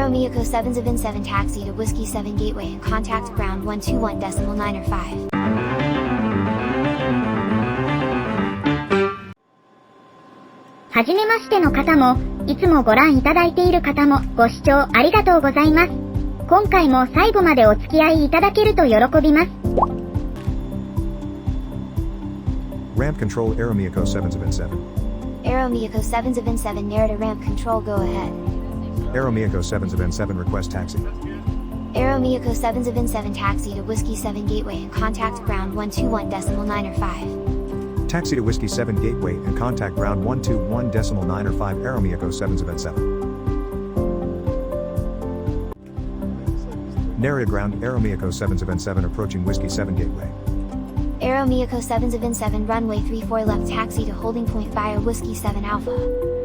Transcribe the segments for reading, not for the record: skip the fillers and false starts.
Aero Miyako 707 Taxi to Whiskey 7 Gateway and contact ground 121.9 or 5. はじめましての方も、いつもご覧いただいている方も、ご視聴ありがとうございます。今回も最後までお付き合いいただけると喜びます。Ramp Control Aero Miyako 707. Aero Miyako 707 Narrator Ramp Control go ahead. Aero Miyako 707 Request Taxi. Aero Miyako 707 Taxi to Whiskey 7 Gateway and contact ground 121.9 or 5. Taxi to Whiskey 7 Gateway and contact ground 121.9 or 5 Aero Miyako 707. Narrator ground Aero Miyako 777 approaching Whiskey 7 Gateway. Aero Miyako 777 runway 34 left taxi to holding point via Whiskey 7 Alpha.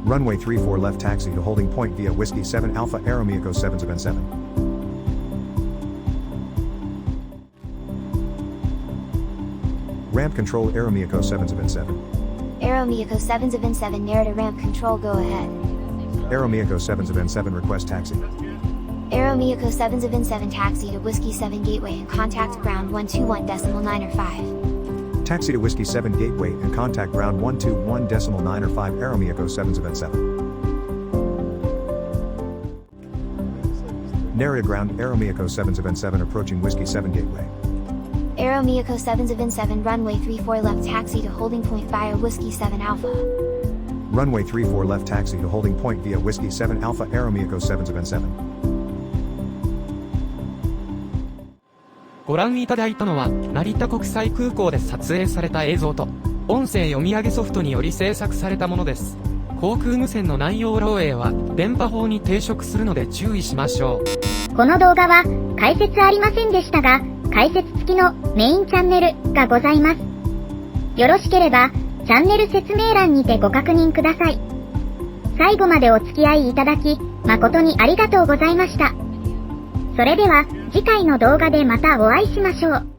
Runway 34 left taxi to holding point via Whiskey 7 Alpha Aero Miyako 777. Ramp Control Aero Miyako 777. Aero Miyako 777 Narrator Ramp Control go ahead. Aero Miyako 777 Request Taxi. Aero Miyako 777 Taxi to Whiskey 7 Gateway and contact ground 121.9 or 5. Taxi to Whiskey 7 Gateway and contact ground 121.9 or 5 Aero Miyako 777. Narrator ground Aero Miyako 777 approaching Whiskey 7 Gateway. Aero Miyako 777 runway 34 left taxi to holding point via Whiskey 7 Alpha. Runway 34 left taxi to holding point via Whiskey 7 Alpha Aero Miyako 777. ご覧いただいたのは、成田国際空港で撮影された映像と、音声読み上げソフトにより制作されたものです。航空無線の内容漏洩は、電波法に抵触するので注意しましょう。この動画は、解説ありませんでしたが、解説付きのメインチャンネルがございます。よろしければ、チャンネル説明欄にてご確認ください。最後までお付き合いいただき、誠にありがとうございました。それでは、次回の動画でまたお会いしましょう。